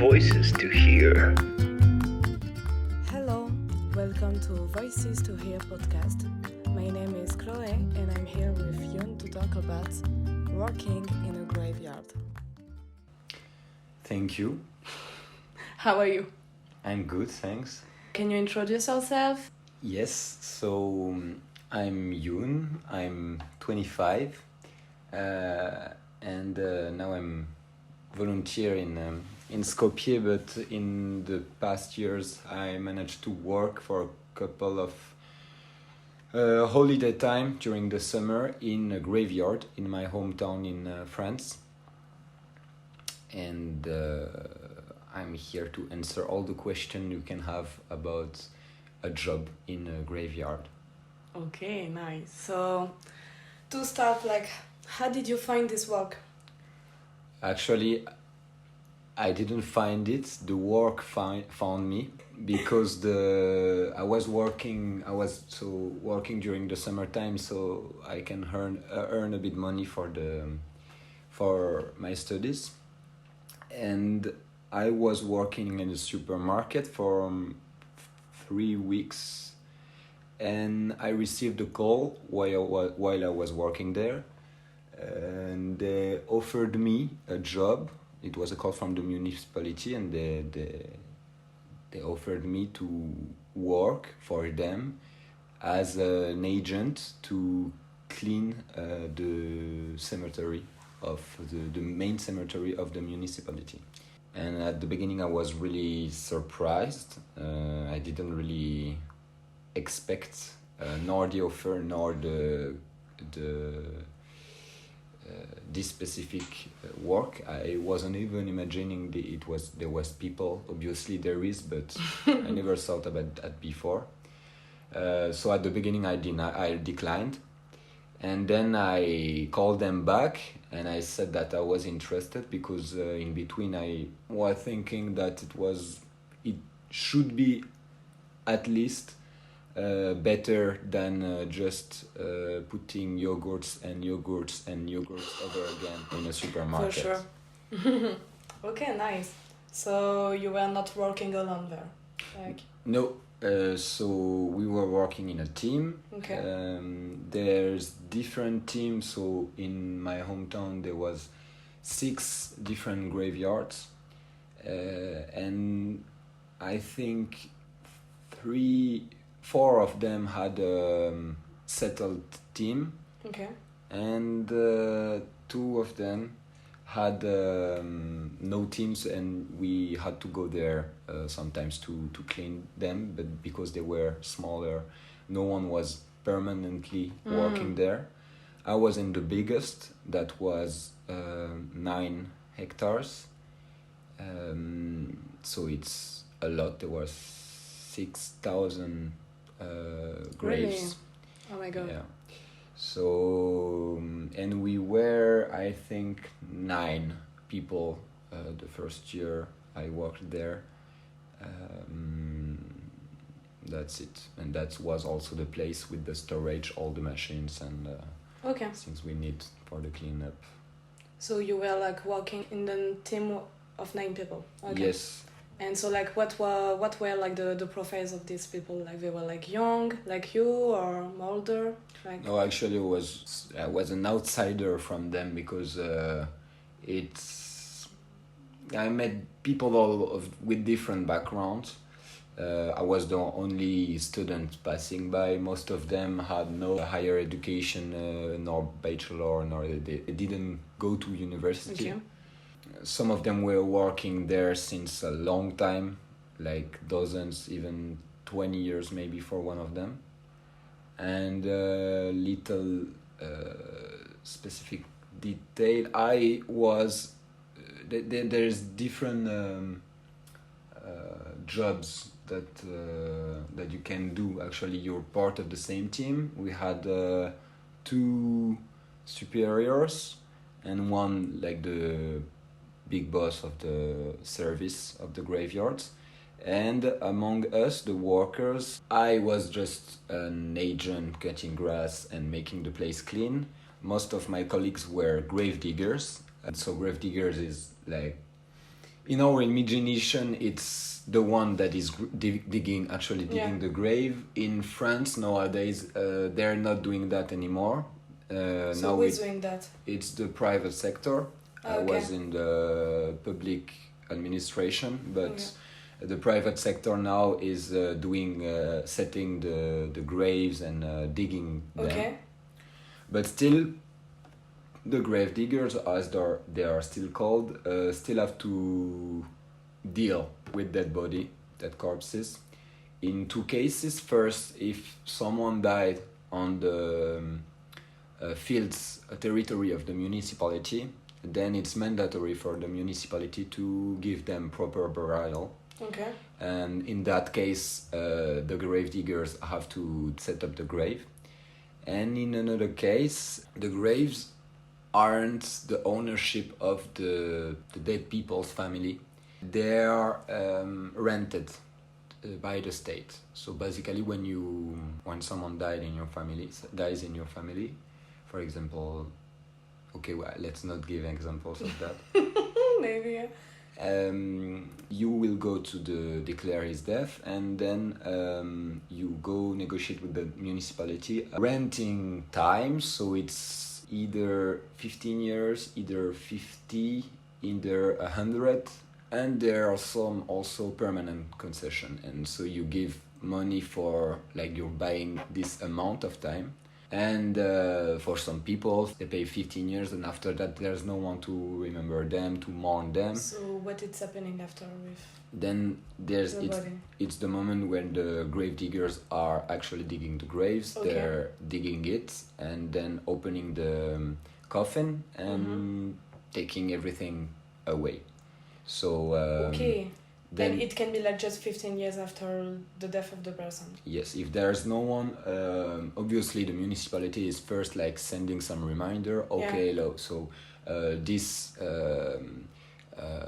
Voices to Hear. Hello, welcome to Voices to Hear podcast. My name is Chloe and I'm here with Youen to talk about working in a graveyard. Thank you. How are you? I'm good, thanks. Can you introduce yourself? Yes, so I'm Youen, I'm 25, and now I'm volunteer in Skopje, but in the past years I managed to work for a couple of holiday time during the summer in a graveyard in my hometown in France. And I'm here to answer all the questions you can have about a job in a graveyard. Okay, nice. So, to start, how did you find this work? Actually, I didn't find it. The work found me because I was working during the summertime, so I can earn a bit money for my studies. And I was working in a supermarket for 3 weeks, and I received a call while I was working there, and they offered me a job. It was a call from the municipality, and they offered me to work for them as an agent to clean the cemetery of the main cemetery of the municipality. And at the beginning I was really surprised. I didn't really expect nor the offer nor this specific work. I wasn't even imagining there was people. Obviously there is, but I never thought about that before. So at the beginning I declined, and then I called them back and I said that I was interested because in between I was thinking that it should be at least better than just putting yogurts over again in a supermarket. For sure. Okay, nice. So you were not working alone there? No, so we were working in a team. Okay. There's different teams, so in my hometown there was 6 different graveyards, and I think 4 of them had a settled team. Okay. And 2 of them had no teams, and we had to go there sometimes to clean them, but because they were smaller, no one was permanently working there. I was in the biggest, that was 9 hectares, so it's a lot. There was 6,000 graves. Really? Oh my god. Yeah. So, and we were, I think, 9 people the first year I worked there. That's it. And that was also the place with the storage, all the machines and Okay. things we need for the cleanup. So you were working in the team of 9 people? Okay. Yes. And so what were the profiles of these people? They were young, like you, or older? No, actually, I was an outsider from them because I met people with different backgrounds. I was the only student passing by. Most of them had no higher education, nor bachelor, nor they didn't go to university. Okay. Some of them were working there since a long time, like dozens, even 20 years maybe for one of them. And little specific detail, I was there's different jobs that you can do. Actually, you're part of the same team. We had 2 superiors and one the big boss of the service of the graveyards. And among us, the workers, I was just an agent cutting grass and making the place clean. Most of my colleagues were grave diggers. And so grave diggers is In our imagination, it's the one that is digging the grave. In France nowadays, they're not doing that anymore. So now who is doing that? It's the private sector. I Okay. was in the public administration, but the private sector now is setting the graves and digging them. Okay. But still, the grave diggers, as they are still called, still have to deal with dead corpses. In two cases. First, if someone died on the fields, territory of the municipality, then it's mandatory for the municipality to give them proper burial. Okay. And in that case, the grave diggers have to set up the grave. And in another case, the graves aren't the ownership of the dead people's family. They are rented by the state. So basically, when someone dies in your family, for example, let's not give examples of that. Maybe. Yeah. You will go to declare his death, and then you go negotiate with the municipality renting time. So it's either 15 years, either 50, either 100, and there are some also permanent concession. And so you give money for, like, you're buying this amount of time. And for some people, they pay 15 years, and after that, there's no one to remember them, to mourn them. So what is happening after with? Then it's the moment when the grave diggers are actually digging the graves. Okay. They're digging it and then opening the coffin and taking everything away. So okay. Then it can be like just 15 years after the death of the person. Yes, if there's no one, obviously the municipality is first like sending some reminder. Okay, so this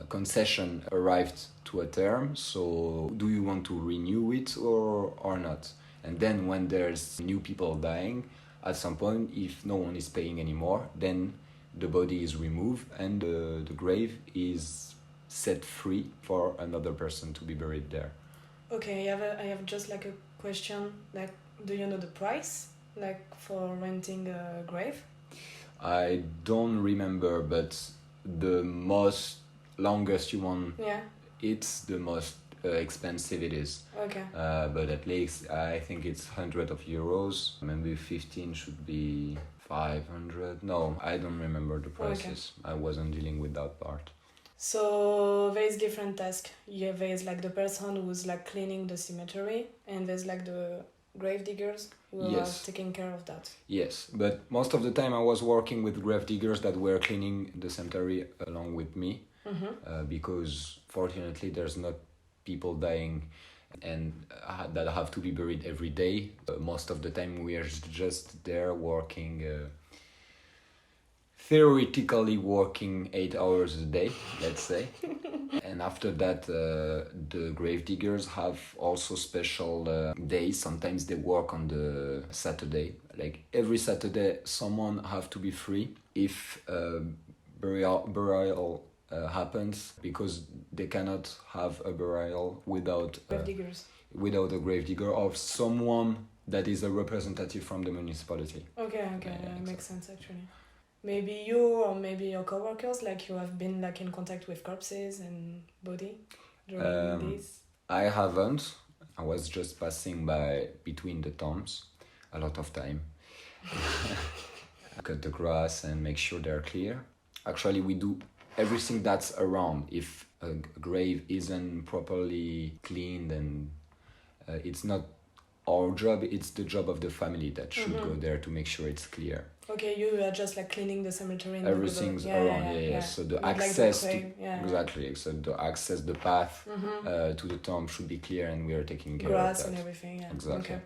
concession arrived to a term. So do you want to renew it or not? And then when there's new people dying, at some point, if no one is paying anymore, then the body is removed and the grave is set free for another person to be buried there. Okay, I have just like a question. Like, do you know the price, like, for renting a grave? I don't remember, but the longest you want, it's the most expensive it is. Okay. But at least I think it's hundreds of euros. Maybe 15 should be 500. No, I don't remember the prices. Okay. I wasn't dealing with that part. So there's different tasks. Yeah, there's like the person who's like cleaning the cemetery, and there's like the grave diggers who are taking care of that. Yes, but most of the time I was working with grave diggers that were cleaning the cemetery along with me, because fortunately there's not people dying and that have to be buried every day. Most of the time we are just there working. Theoretically working 8 hours a day, let's say. And after that, the grave diggers have also special days. Sometimes they work on the Saturday. Like every Saturday, someone have to be free if burial happens, because they cannot have a burial without without a grave digger or someone that is a representative from the municipality. Okay, makes sense actually. Maybe you or maybe your coworkers, like, you have been like in contact with corpses and body during this? I haven't. I was just passing by between the tombs a lot of time. Cut the grass and make sure they're clear. Actually, we do everything that's around. If a grave isn't properly cleaned, and it's not our job, it's the job of the family that should go there to make sure it's clear. Okay, you are just like cleaning the cemetery. Everything's around, So the access exactly. So the access, the path to the tomb should be clear, and we are taking care of that. Grass and everything. Yeah. Exactly. Okay.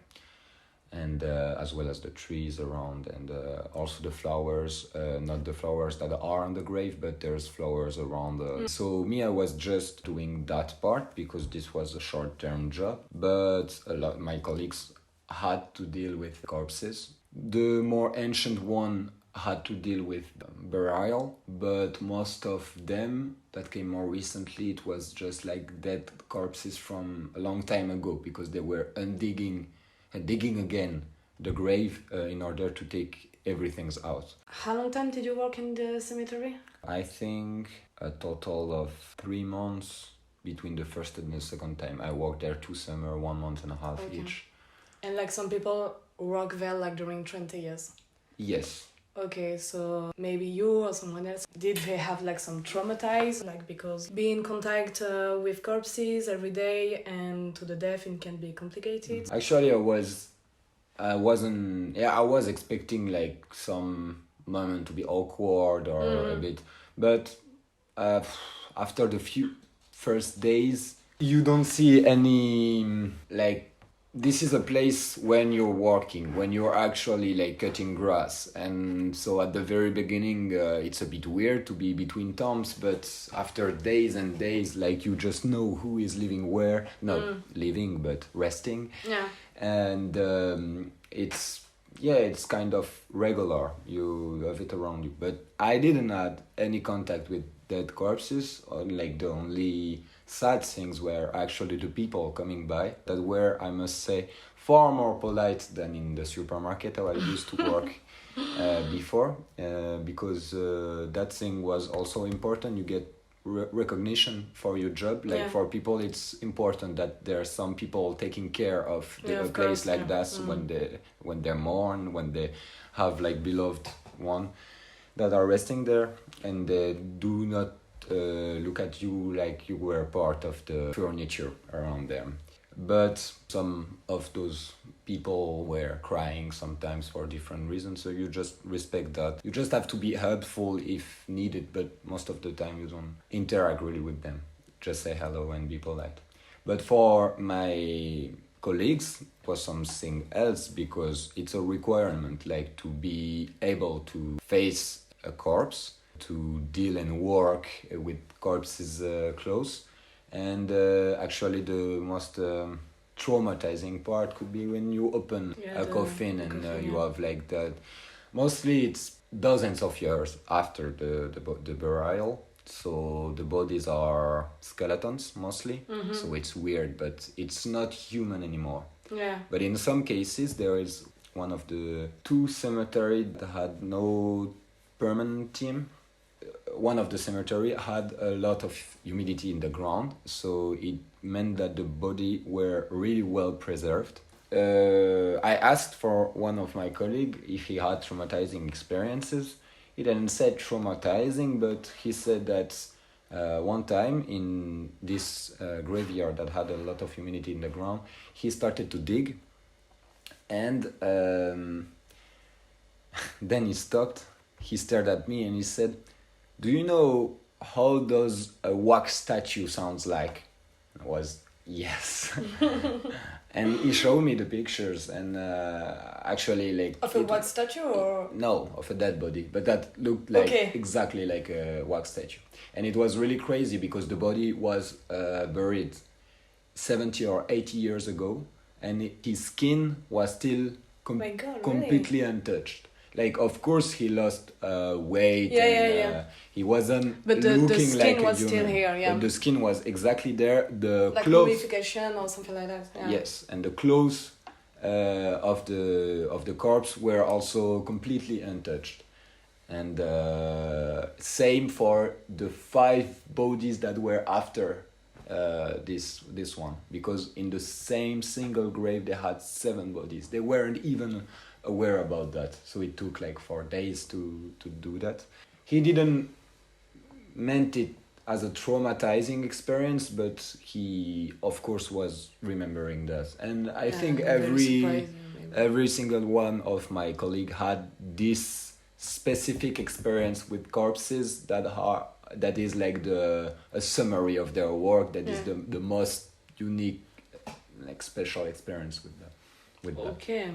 And as well as the trees around, and also the flowers. Not the flowers that are on the grave, but there's flowers around. So me, I was just doing that part because this was a short-term job. But a lot my colleagues had to deal with corpses. The more ancient one had to deal with burial, but most of them that came more recently, it was just like dead corpses from a long time ago, because they were digging again the grave in order to take everything out. How long time did you work in the cemetery? I think a total of 3 months between the first and the second time. I worked there 2 summer, 1 month and a half each. And like some people work there like during 20 years. Yes. Okay, so maybe you or someone else, did they have like some traumatized, like because being in contact with corpses every day and to the death, it can be complicated? Actually, I was expecting like some moment to be awkward or a bit, but after the few first days, you don't see any like, this is a place when you're working, when you're actually like cutting grass, and so at the very beginning it's a bit weird to be between tombs, but after days and days, like, you just know who is living where, not living but resting. Yeah. And it's kind of regular, you have it around you, but I didn't have any contact with dead corpses, or like the only sad things were actually the people coming by that were, I must say, far more polite than in the supermarket I used to work before, because that thing was also important. You get recognition for your job, like for people it's important that there are some people taking care of a place like that when they mourn, when they have like beloved one that are resting there, and they do not look at you like you were part of the furniture around them. But some of those people were crying sometimes for different reasons, so you just respect that. You just have to be helpful if needed, but most of the time you don't interact really with them. Just say hello and be polite. But for my colleagues, it was something else, because it's a requirement, like, to be able to face a corpse, to deal and work with corpses close. And actually the most traumatizing part could be when you open a coffin and you have like that. Mostly it's dozens of years after the burial, so the bodies are skeletons mostly. So it's weird, but it's not human anymore. But in some cases, there is one of the 2 cemeteries that had no permanent team. One of the cemetery had a lot of humidity in the ground, so it meant that the body were really well preserved. I asked for one of my colleagues if he had traumatizing experiences. He didn't say traumatizing, but he said that one time in this graveyard that had a lot of humidity in the ground, he started to dig, and then he stopped. He stared at me and he said, "Do you know how does a wax statue sounds like?" I was, yes. And he showed me the pictures, and actually like... Of a wax statue or...? No, of a dead body, but that looked like exactly like a wax statue. And it was really crazy because the body was buried 70 or 80 years ago, and his skin was still completely untouched. Like, of course, he lost weight. He wasn't but looking like a human. But the skin was still here, But the skin was exactly there. The like clothes... mummification or something like that. Yeah. Yes, and the clothes of the corpse were also completely untouched. And same for the 5 bodies that were after this one. Because in the same single grave, they had 7 bodies. They weren't even aware about that, so it took like 4 days to do that. He didn't meant it as a traumatizing experience, but he of course was remembering that. And I think every single one of my colleagues had this specific experience with corpses that is like a summary of their work, that is the most unique, like, special experience with that. Okay.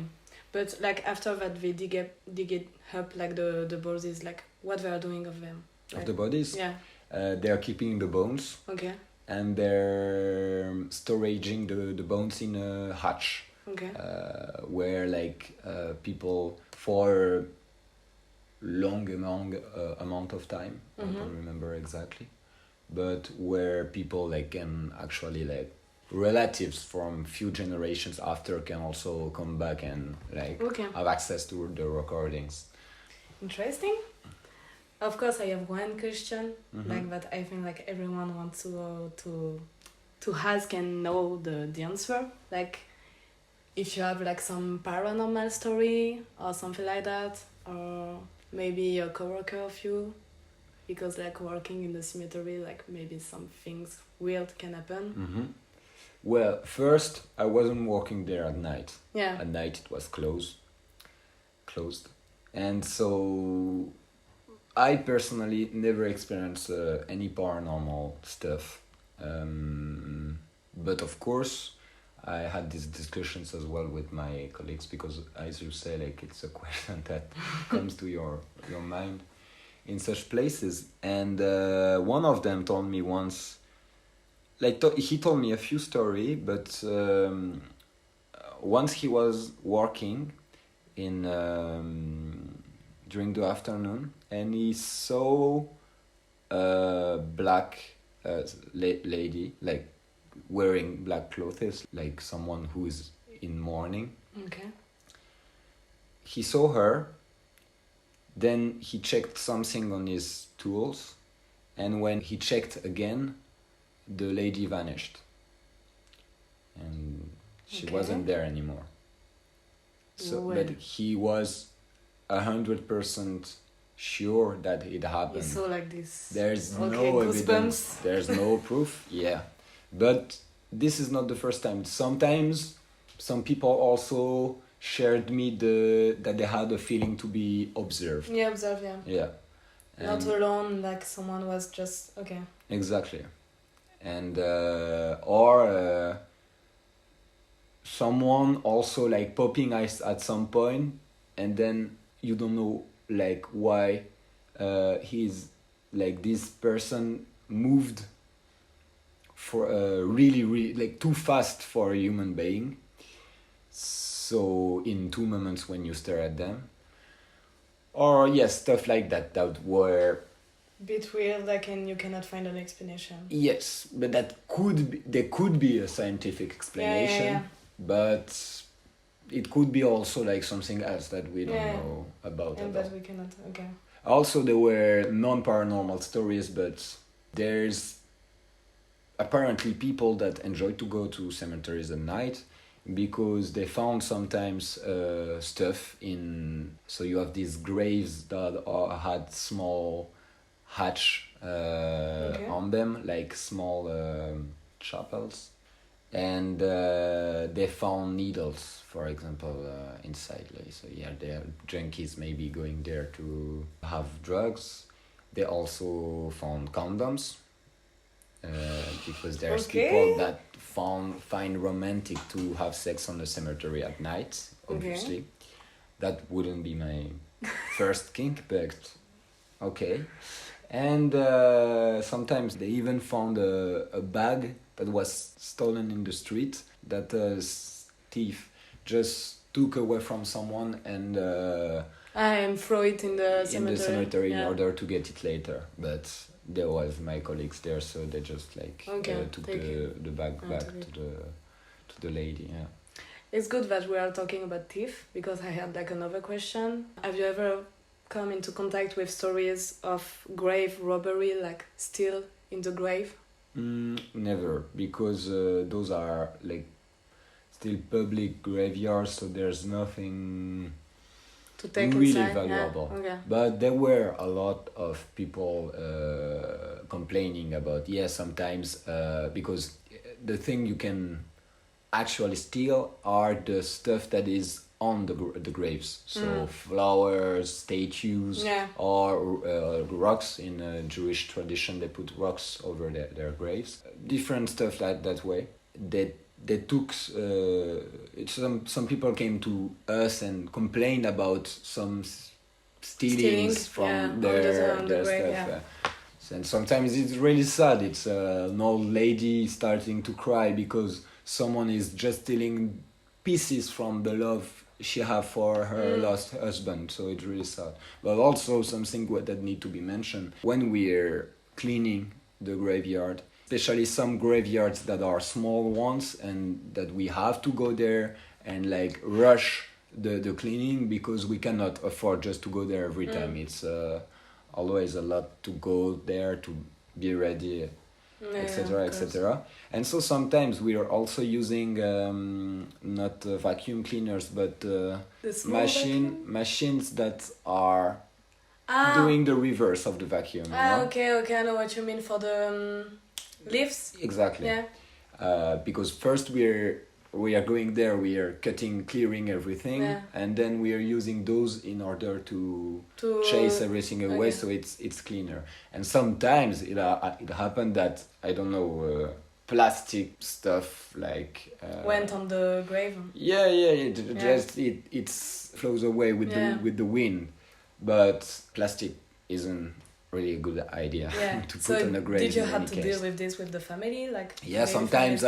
But like after that, they dig it up, like the bodies, like what they are doing of them. Like, of the bodies? Yeah. They are keeping the bones. Okay. And they're storaging the bones in a hatch. Okay. Where like people, for long amount of time. I don't remember exactly, but where people like can actually like relatives from few generations after can also come back and like have access to the recordings. Interesting. Of course, I have one question like that. I think like everyone wants to ask and know the answer. Like, if you have like some paranormal story or something like that, or maybe a coworker of you, because like working in the cemetery, like maybe some things weird can happen. Well, first I wasn't working there at night. Yeah. At night it was closed, and so I personally never experienced any paranormal stuff. But of course, I had these discussions as well with my colleagues because, as you say, like it's a question that comes to your mind in such places. And one of them told me once, like he told me a few stories, but once he was working in during the afternoon and he saw a black lady like wearing black clothes, like someone who is in mourning. Okay. He saw her, then he checked something on his tools, and when he checked again, the lady vanished. And she wasn't there anymore. So, but he was 100% sure that it happened. You saw like this. There's no evidence. Goosebumps. There's no proof. Yeah, but this is not the first time. Sometimes some people also shared me that they had a feeling to be observed. Yeah, observed. Yeah. Yeah. Not alone. Like someone was just okay. Exactly, and or someone also like popping eyes at some point, and then you don't know like why he's like this person moved for really like too fast for a human being. So in 2 moments when you stare at them, or yes, stuff like that were bit weird, like, and you cannot find an explanation. Yes, but there could be a scientific explanation. Yeah. But it could be also like something else that we don't know about. And that we cannot. Okay. Also, there were non-paranormal stories, but there's apparently people that enjoy to go to cemeteries at night because they found sometimes stuff in. So you have these graves that had small hatch on them, like small chapels. And they found needles, for example, inside. So yeah, they are junkies maybe going there to have drugs. They also found condoms because there's people that find romantic to have sex on the cemetery at night. Obviously, that wouldn't be my first kink, but okay. And sometimes they even found a bag that was stolen in the street that a thief just took away from someone and throw it in the cemetery. In order to get it later. But there was my colleagues there, so they just like took the bag back to the lady. Yeah. It's good that we are talking about thief because I had like another question. Have you ever come into contact with stories of grave robbery, like still in the grave? Never, because those are like still public graveyards, so there's nothing to take really inside. valuable. Yeah. Okay. But there were a lot of people complaining about sometimes because the thing you can actually steal are the stuff that is on the graves, so flowers, statues, or rocks. In Jewish tradition, they put rocks over their graves. Different stuff like that way. They took. Some people came to us and complained about some stealings from their stuff. Yeah. And sometimes it's really sad. It's an old lady starting to cry because someone is just stealing pieces from the love she have for her lost husband, so it's really sad. But also something that need to be mentioned when we're cleaning the graveyard, especially some graveyards that are small ones and that we have to go there and like rush the cleaning because we cannot afford just to go there every time. It's always a lot to go there to be ready, etc., etc. And so sometimes we are also using not vacuum cleaners, but machines that are doing the reverse of the vacuum. Okay, I know what you mean for the leaves. Exactly. Yeah. Because first we are going there, we are clearing everything, and then we are using those in order to chase everything away, so it's cleaner. And sometimes it happened that, I don't know, plastic stuff like went on the grave. It flows away with the wind, but plastic isn't really a good idea to put on a grave. Did you have to deal with this with the family, like? Yeah, sometimes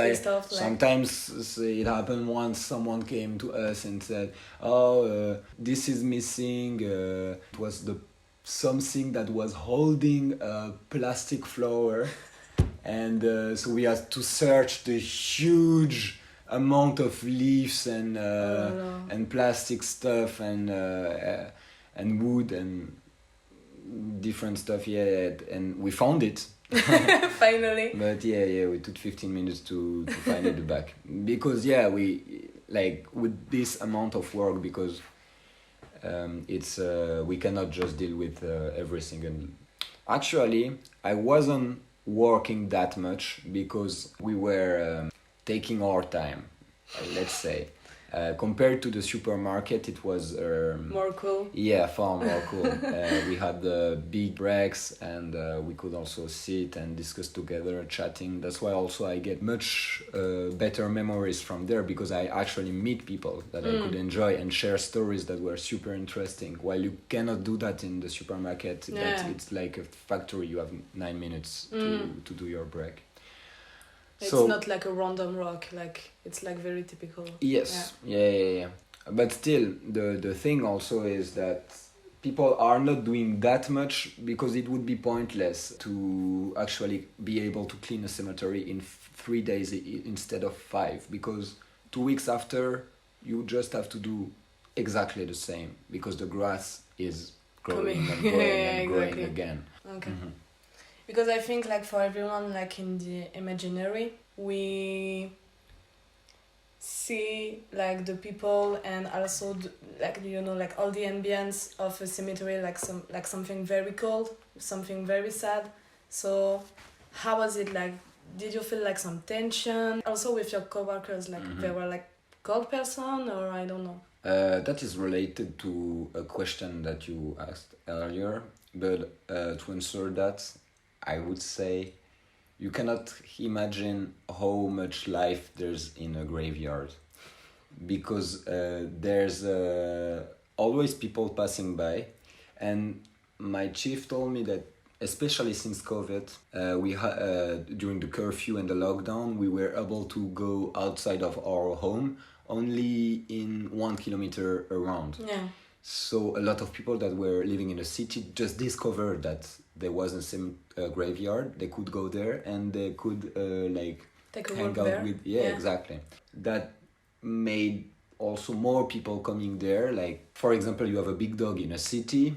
sometimes it happened once. Someone came to us and said, "Oh, this is missing." It was something that was holding a plastic flower, and so we had to search the huge amount of leaves and plastic stuff and wood and different stuff, and we found it finally. But we took 15 minutes to find it back, because we like with this amount of work, because it's we cannot just deal with everything. And actually I wasn't working that much because we were taking our time, let's say. Compared to the supermarket, it was more cool. Yeah, far more cool. We had the big breaks, and we could also sit and discuss together, chatting. That's why also I get much better memories from there, because I actually meet people that I could enjoy and share stories that were super interesting. While you cannot do that in the supermarket, it's like a factory. You have 9 minutes to do your break. It's not like a random rock, like it's like very typical. Yes, yeah. But still, the thing also is that people are not doing that much, because it would be pointless to actually be able to clean a cemetery in 3 days instead of 5, because 2 weeks after you just have to do exactly the same, because the grass is growing and growing again. Okay. Mm-hmm. Because I think, like, for everyone, like, in the imaginary, we see, like, the people and also, like, you know, like, all the ambience of a cemetery, like, something very cold, something very sad. So, how was it, like, did you feel, like, some tension? Also with your co-workers, like, they were, like, cold person, or I don't know? That is related to a question that you asked earlier, but to answer that, I would say you cannot imagine how much life there's in a graveyard, because there's always people passing by. And my chief told me that, especially since COVID, during the curfew and the lockdown, we were able to go outside of our home only in 1 kilometer around. Yeah. So a lot of people that were living in the city just discovered that there was a graveyard. They could go there and they could hang out with. Yeah, exactly. That made also more people coming there. Like, for example, you have a big dog in a city.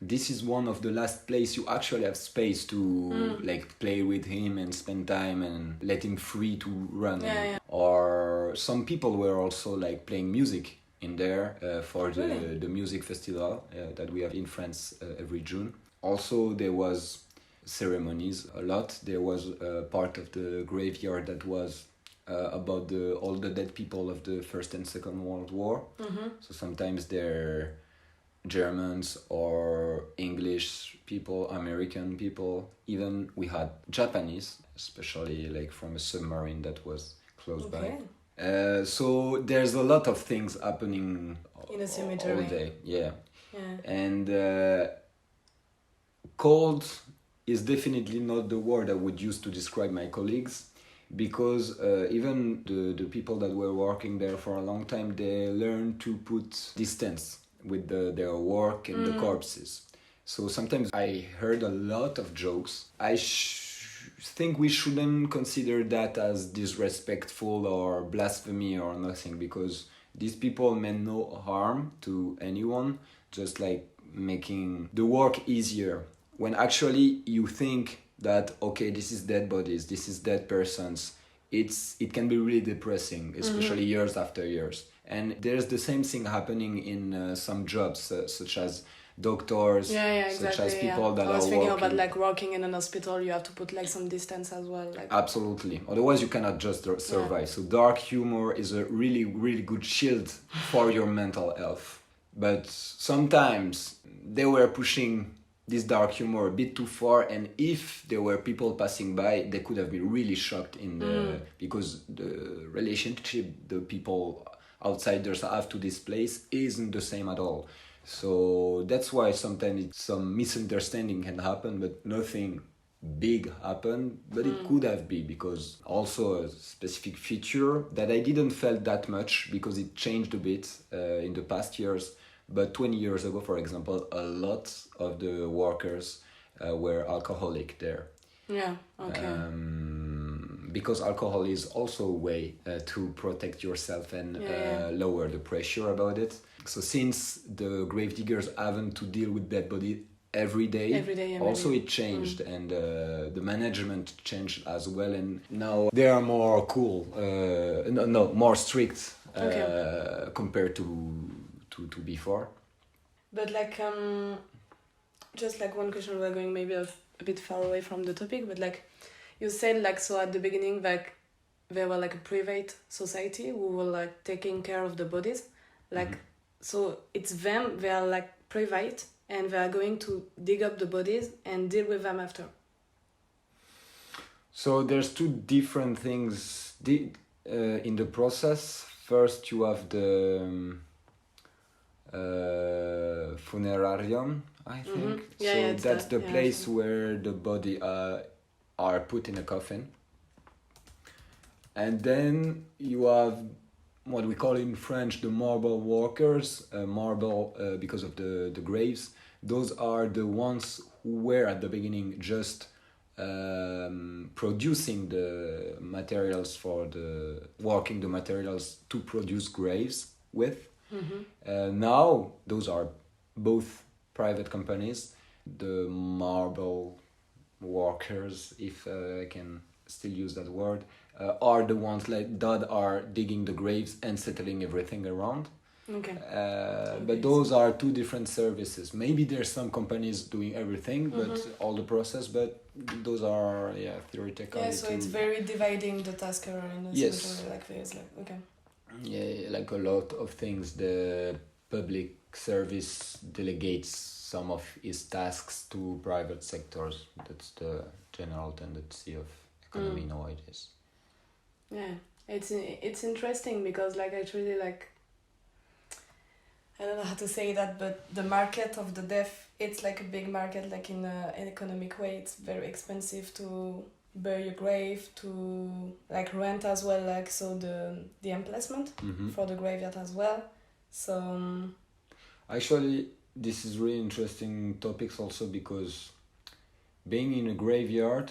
This is one of the last place you actually have space to like play with him and spend time and let him free to run. Or some people were also like playing music in there for the music festival that we have in France every June. Also, there was ceremonies a lot. There was a part of the graveyard that was about all the dead people of the First and Second World War. Mm-hmm. So sometimes they're Germans or English people, American people. Even we had Japanese, especially like from a submarine that was close by. So there's a lot of things happening in a cemetery all day. Yeah. And cold is definitely not the word I would use to describe my colleagues, because even the people that were working there for a long time, they learned to put distance with their work and the corpses. So sometimes I heard a lot of jokes. I think we shouldn't consider that as disrespectful or blasphemy or nothing, because these people meant no harm to anyone, just like making the work easier. When actually you think that, okay, this is dead bodies, this is dead persons, it can be really depressing, especially years after years. And there's the same thing happening in some jobs, such as doctors, such as people that are working. I was thinking about like working in an hospital, you have to put like some distance as well. Like. Absolutely. Otherwise you cannot just survive. Yeah. So dark humor is a really, really good shield for your mental health. But sometimes they were pushing this dark humor a bit too far, and if there were people passing by, they could have been really shocked because the relationship the people outsiders have to this place isn't the same at all. So that's why sometimes some misunderstanding can happen, but nothing big happened. But it could have been, because also a specific feature that I didn't felt that much because it changed a bit in the past years. But 20 years ago, for example, a lot of the workers were alcoholic there. Yeah, okay. Because alcohol is also a way to protect yourself and lower the pressure about it. So since the gravediggers haven't to deal with dead body every day also it changed, and the management changed as well, and now they are more cool, more strict compared to before. But like just like one question, we're going maybe a bit far away from the topic, but like you said, like, so at the beginning, like they were like a private society who were like taking care of the bodies, like so it's them, they are like private and they are going to dig up the bodies and deal with them after. So there's two different things in the process. First you have the funerarium, I think. That's the place where the body are put in a coffin. And then you have what we call in French the marble workers, because of the graves. Those are the ones who were at the beginning just producing the materials working the materials to produce graves with. Now those are both private companies. The marble workers, if I can still use that word, are the ones like that are digging the graves and settling everything around. But those are two different services. Maybe there's some companies doing everything, but all the process, but those are theoretical. Yeah, so it's very dividing the task around. Yes. Like this, like okay. Yeah, like a lot of things, the public service delegates some of its tasks to private sectors. That's the general tendency of economy nowadays. Yeah, it's interesting because like actually like I don't know how to say that, but the market of the deaf, it's like a big market, like in an economic way. It's very expensive to bury a grave, to like rent as well, like so the emplacement for the graveyard as well. So actually this is really interesting topics also, because being in a graveyard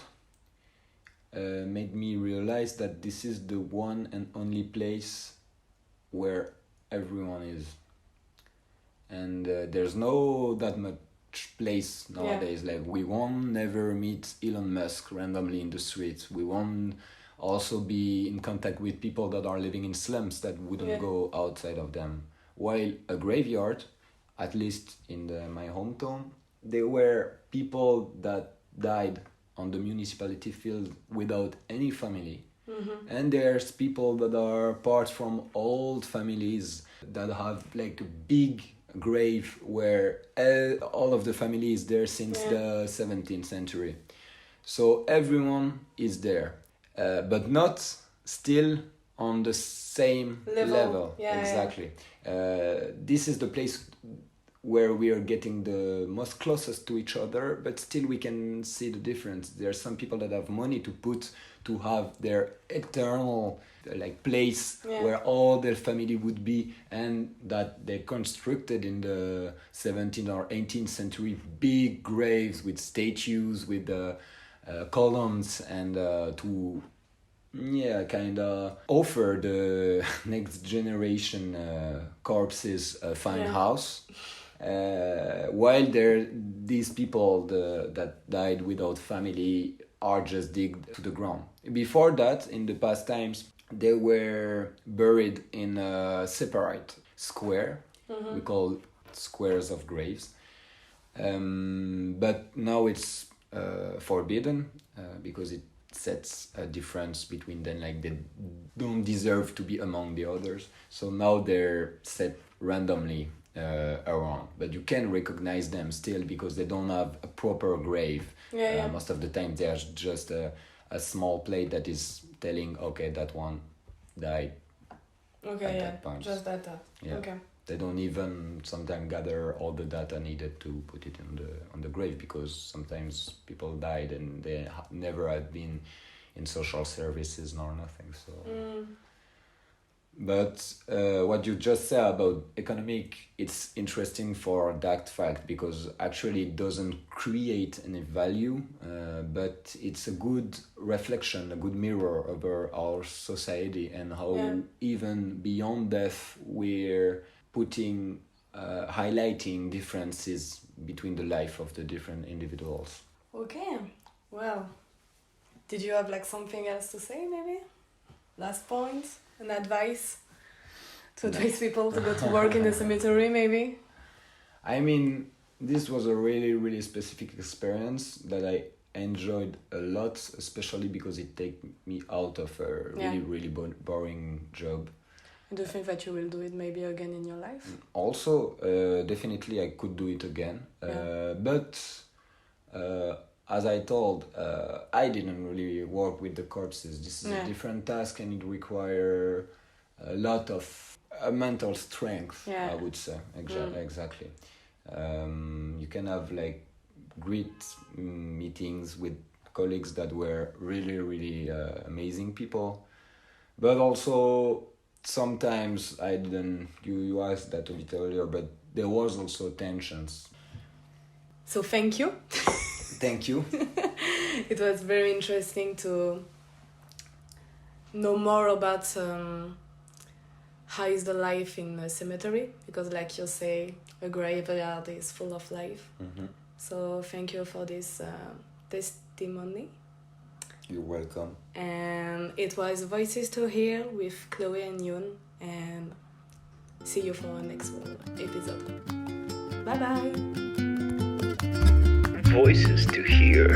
made me realize that this is the one and only place where everyone is, and there's no that much place nowadays. Like we won't never meet Elon Musk randomly in the streets. We won't also be in contact with people that are living in slums that wouldn't go outside of them. While a graveyard, at least in my hometown, there were people that died on the municipality field without any family. And there's people that are part from old families that have like a big grave where all of the family is there since the 17th century. So everyone is there, but not still on the same level. Exactly. This is the place where we are getting the most closest to each other, but still we can see the difference. There are some people that have money to put to have their eternal like place where all their family would be, and that they constructed in the 17th or 18th century big graves with statues, with columns, and to kind of offer the next generation corpses a fine house. While these people that died without family are just digged to the ground. Before that, in the past times, they were buried in a separate square. We call squares of graves. But now it's forbidden because it sets a difference between them, like they don't deserve to be among the others. So now they're set randomly around, but you can recognize them still because they don't have a proper grave. Most of the time there's just a small plate that is telling, okay, that one died at that point. Just data. Okay. They don't even sometimes gather all the data needed to put it on the grave, because sometimes people died and they never had been in social services nor nothing. So but what you just said about economic, it's interesting for that fact, because actually it doesn't create any value, but it's a good reflection, a good mirror over our society, and how even beyond death we're putting highlighting differences between the life of the different individuals. Okay, well, did you have like something else to say, maybe? Last point? An advice to advise people to go to work in the cemetery, maybe? I mean, this was a really, really specific experience that I enjoyed a lot, especially because it took me out of a really, really boring job. Do you think that you will do it maybe again in your life? Also, definitely I could do it again. But as I told, I didn't really work with the corpses. This is a different task, and it requires a lot of mental strength, I would say. Exactly. You can have like great meetings with colleagues that were really, really amazing people. But also, sometimes I didn't, you asked that a bit earlier, but there was also tensions. So thank you. Thank you. It was very interesting to know more about how is the life in a cemetery, because like you say, a graveyard is full of life. So thank you for this testimony. You're welcome. And it was Voices to Hear with Chloe and Youen, and see you for our next episode. Bye bye. Voices to Hear.